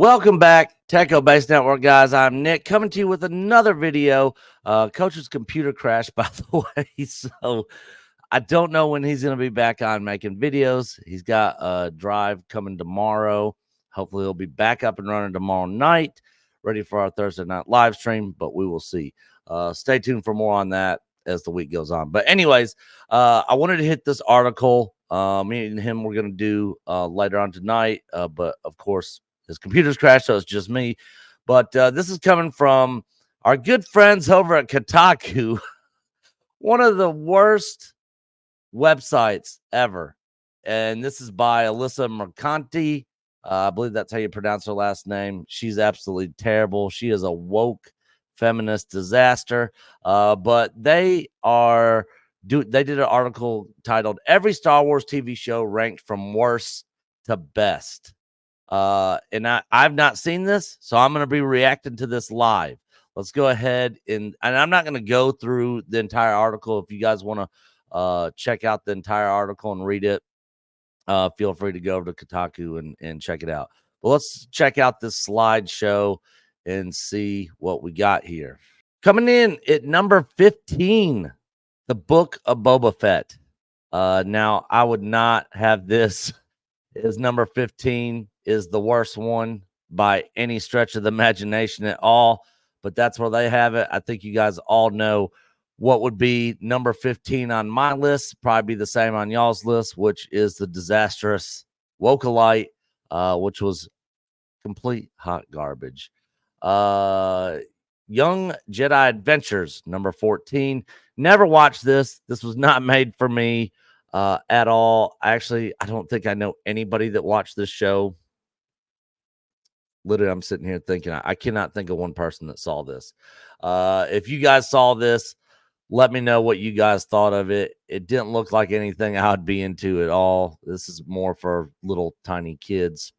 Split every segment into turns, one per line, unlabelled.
Welcome back, Techo Base Network, guys. I'm Nick coming to you with another video. Coach's computer crashed, by the way, so I don't know when he's going to be back on making videos. He's got a drive coming tomorrow. Hopefully, he'll be back up and running tomorrow night, ready for our Thursday night live stream, but we will see. Stay tuned for more on that as the week goes on. But anyways, I wanted to hit this article. Me and him we're going to do later on tonight, but of course, his computer's crashed, so it's just me. But this is coming from our good friends over at Kotaku, one of the worst websites ever. And this is by Alyssa Mercanti. I believe that's how you pronounce her last name. She's absolutely terrible. She is a woke feminist disaster. But they did an article titled "Every Star Wars TV Show Ranked from Worst to Best." And I've not seen this, so I'm going to be reacting to this live. Let's go ahead and I'm not going to go through the entire article. If you guys want to check out the entire article and read it, feel free to go over to Kotaku and check it out. But let's check out this slideshow and see what we got here. Coming in at number 15, the Book of Boba Fett. Now, I would not have this as number 15 is the worst one by any stretch of the imagination at all, but that's where they have it. I think you guys all know what would be number 15 on my list, probably be the same on y'all's list, which is the disastrous Acolyte, which was complete hot garbage. Young Jedi Adventures, number 14. Never watched this. This was not made for me at all. Actually, I don't think I know anybody that watched this show. Literally, I'm sitting here thinking, I cannot think of one person that saw this. If you guys saw this, let me know what you guys thought of it. It didn't look like anything I would be into at all. This is more for little tiny kids.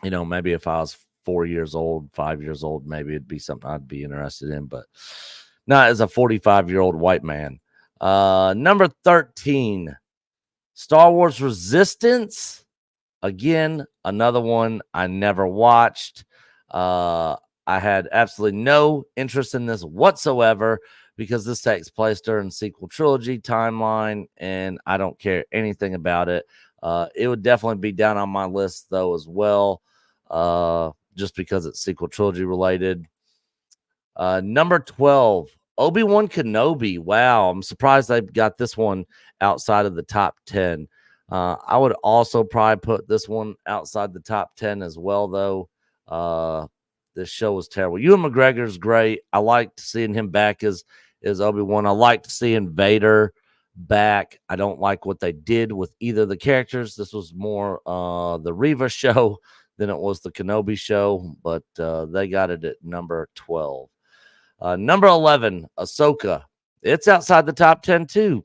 You know, maybe if I was 4 years old, 5 years old, maybe it'd be something I'd be interested in, but not as a 45-year-old white man. Number 13, Star Wars Resistance. Again, another one I never watched. I had absolutely no interest in this whatsoever because this takes place during sequel trilogy timeline, and I don't care anything about it. It would definitely be down on my list, though, as well, just because it's sequel trilogy related. Number 12, ObiWan Kenobi. Wow, I'm surprised they got this one outside of the top 10. I would also probably put this one outside the top 10 as well, though. This show was terrible. Ewan McGregor's great. I liked seeing him back as Obi-Wan. I liked seeing Vader back. I don't like what they did with either of the characters. This was more the Reva show than it was the Kenobi show, but they got it at number 12. Number 11, Ahsoka. It's outside the top 10 too,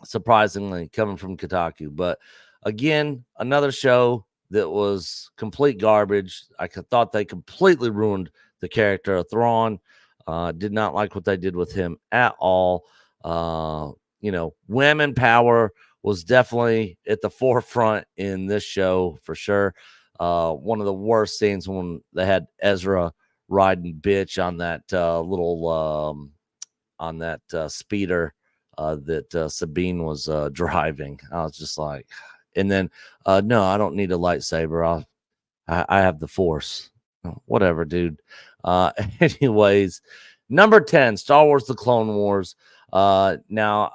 surprisingly, coming from Kotaku. But again, another show that was complete garbage. I thought they completely ruined the character of Thrawn. Did not like what they did with him at all. You know, women power was definitely at the forefront in this show for sure. One of the worst scenes when they had Ezra riding bitch on that speeder that Sabine was driving. I was just like, and then no, I don't need a lightsaber. I have the Force. Whatever, dude. Anyways, number 10, Star Wars: The Clone Wars. Now,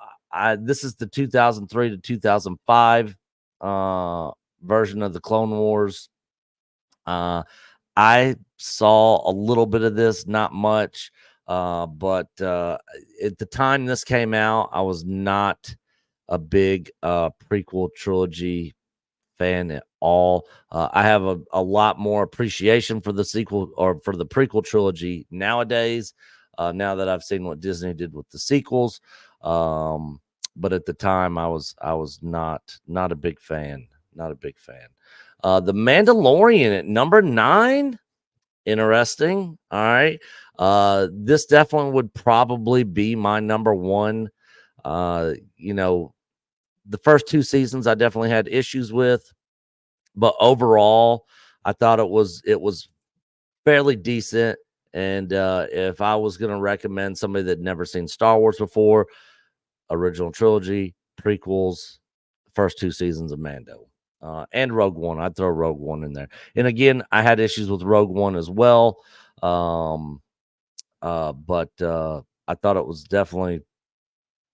this is the 2003 to 2005 version of the Clone Wars. I saw a little bit of this, not much. But at the time this came out, I was not a big prequel trilogy fan at all. I have a lot more appreciation for the sequel or for the prequel trilogy nowadays, now that I've seen what Disney did with the sequels. But at the time, I was not a big fan. Not a big fan. The Mandalorian at number 9. Interesting. All right. This definitely would probably be my number 1. You know, the first 2 seasons I definitely had issues with, but overall, I thought it was fairly decent. And if I was going to recommend somebody that never seen Star Wars before, original trilogy, prequels, first 2 seasons of Mando, and Rogue One. I'd throw Rogue One in there. And again, I had issues with Rogue One as well. But I thought it was definitely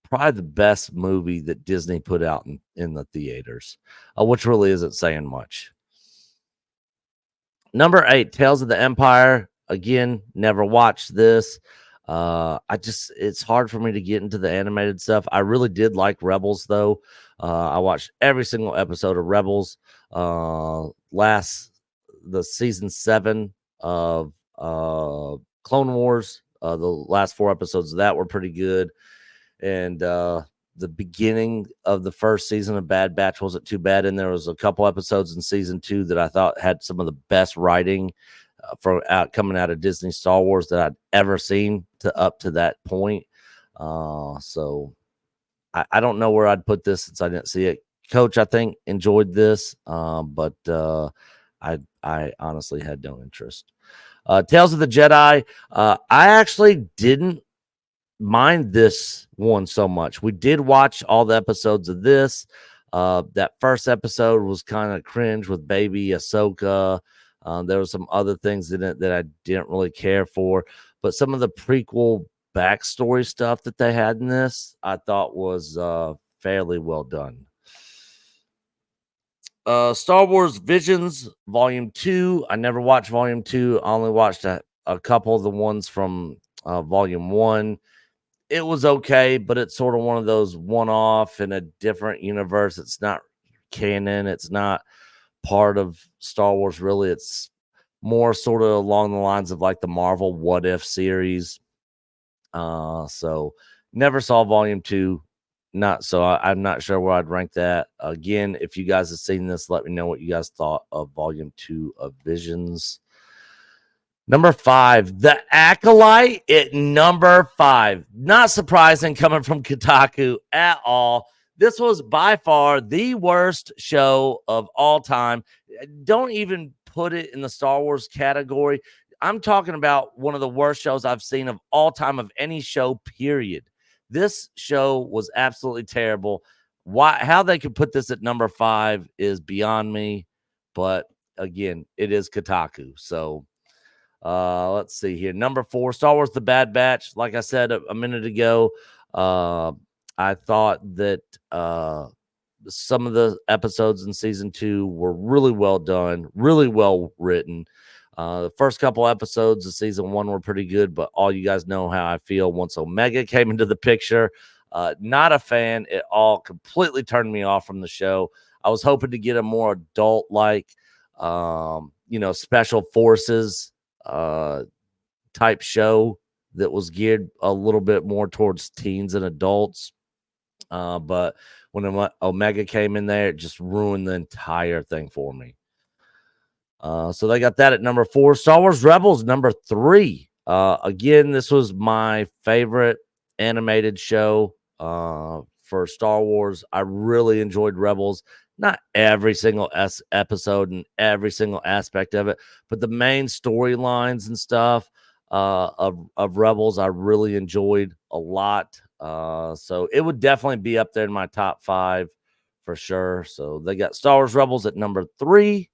probably the best movie that Disney put out in the theaters, which really isn't saying much. Number 8, Tales of the Empire. Again, never watched this. It's hard for me to get into the animated stuff. I really did like Rebels though. I watched every single episode of Rebels. The season 7 of Clone Wars. The last 4 episodes of that were pretty good. And the beginning of the first season of Bad Batch wasn't too bad. And there was a couple episodes in season 2 that I thought had some of the best writing coming out of Disney Star Wars that I'd ever seen up to that point. So I don't know where I'd put this since I didn't see it. Coach, I think, enjoyed this, but I honestly had no interest. Tales of the Jedi. I actually didn't mind this one so much. We did watch all the episodes of this. That first episode was kind of cringe with baby Ahsoka. There were some other things in it that I didn't really care for, but some of the prequel backstory stuff that they had in this, I thought was fairly well done. Star Wars Visions Volume 2. I never watched Volume 2. I only watched a couple of the ones from Volume 1. It was okay, but it's sort of one of those one-off in a different universe. It's not canon. It's not part of Star Wars, really. It's more sort of along the lines of like the Marvel What If series. So never saw Volume 2. I'm not sure where I'd rank that. Again, if you guys have seen this, let me know what you guys thought of Volume 2 of Visions. Number 5, The Acolyte at number 5. Not surprising coming from Kotaku at all. This was by far the worst show of all time. Don't even put it in the Star Wars category. I'm talking about one of the worst shows I've seen of all time, of any show, period. This show was absolutely terrible. How they could put this at number 5 is beyond me. But again, it is Kotaku. So let's see here. Number 4, Star Wars The Bad Batch. Like I said a minute ago, I thought that some of the episodes in season 2 were really well done, really well written. The first couple episodes of season 1 were pretty good, but all you guys know how I feel once Omega came into the picture. Not a fan at all. Completely turned me off from the show. I was hoping to get a more adult-like, special forces type show that was geared a little bit more towards teens and adults. But when Omega came in there, it just ruined the entire thing for me. So they got that at number 4. Star Wars Rebels, number 3. Again, this was my favorite animated show for Star Wars. I really enjoyed Rebels. Not every single episode and every single aspect of it, but the main storylines and stuff of Rebels, I really enjoyed a lot. So it would definitely be up there in my top 5 for sure. So they got Star Wars Rebels at number 3.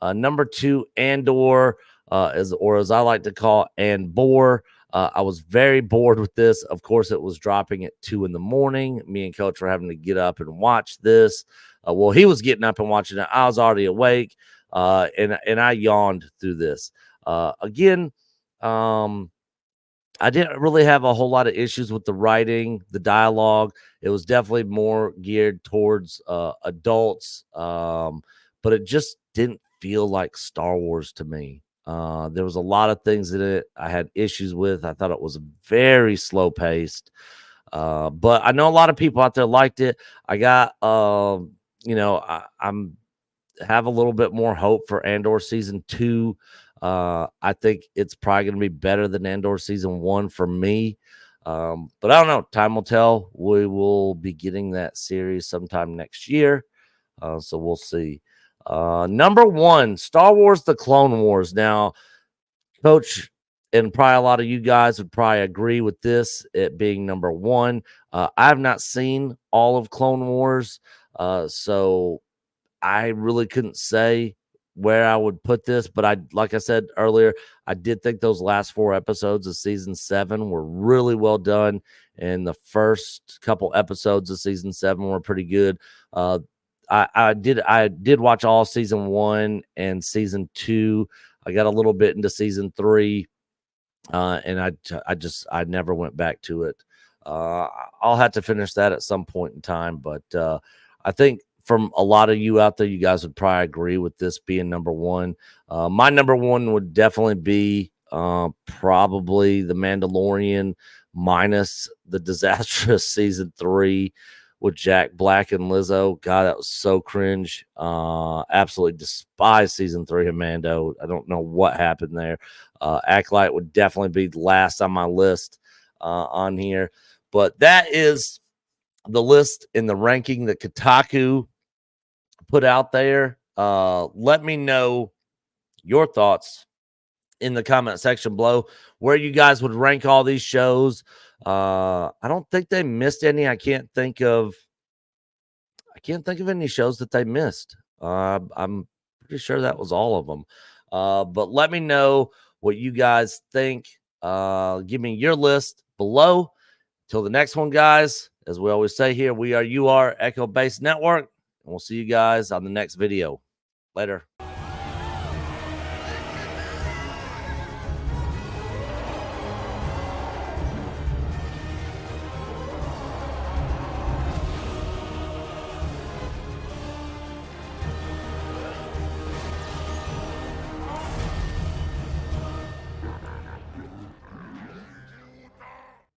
Number 2, Andor, as I like to call Andor. I was very bored with this. Of course, it was dropping at 2 in the morning. Me and Coach were having to get up and watch this. Well, he was getting up and watching it. I was already awake, and I yawned through this. Again, I didn't really have a whole lot of issues with the writing, the dialogue. It was definitely more geared towards adults, but it just didn't feel like Star Wars to me. There was a lot of things in it I had issues with. I thought it was very slow paced. But I know a lot of people out there liked it. I got, I'm have a little bit more hope for Andor season 2. I think it's probably going to be better than Andor season 1 for me. But I don't know. Time will tell. We will be getting that series sometime next year. So we'll see. Number one, Star Wars The Clone Wars. Now, Coach, and probably a lot of you guys would probably agree with this, it being number one. I have not seen all of Clone Wars, so I really couldn't say where I would put this, but like I said earlier, I did think those last 4 episodes of season 7 were really well done, and the first couple episodes of season 7 were pretty good. I did watch all season 1 and season 2. I got a little bit into season 3, and I never went back to it. I'll have to finish that at some point in time, but I think from a lot of you out there, you guys would probably agree with this being number one. My number one would definitely be probably The Mandalorian minus the disastrous season 3 with Jack Black and Lizzo. God, that was so cringe. Absolutely despise season 3 of Mando. I don't know what happened there. Acolyte would definitely be last on my list on here. But that is the list in the ranking that Kotaku put out there. Let me know your thoughts in the comment section below where you guys would rank all these shows. I don't think they missed any. I can't think of any shows that they missed. I'm pretty sure that was all of them. But let me know what you guys think. Give me your list below. Till the next one, guys, as we always say here, we are Echo Base Network, and we'll see you guys on the next video. Later.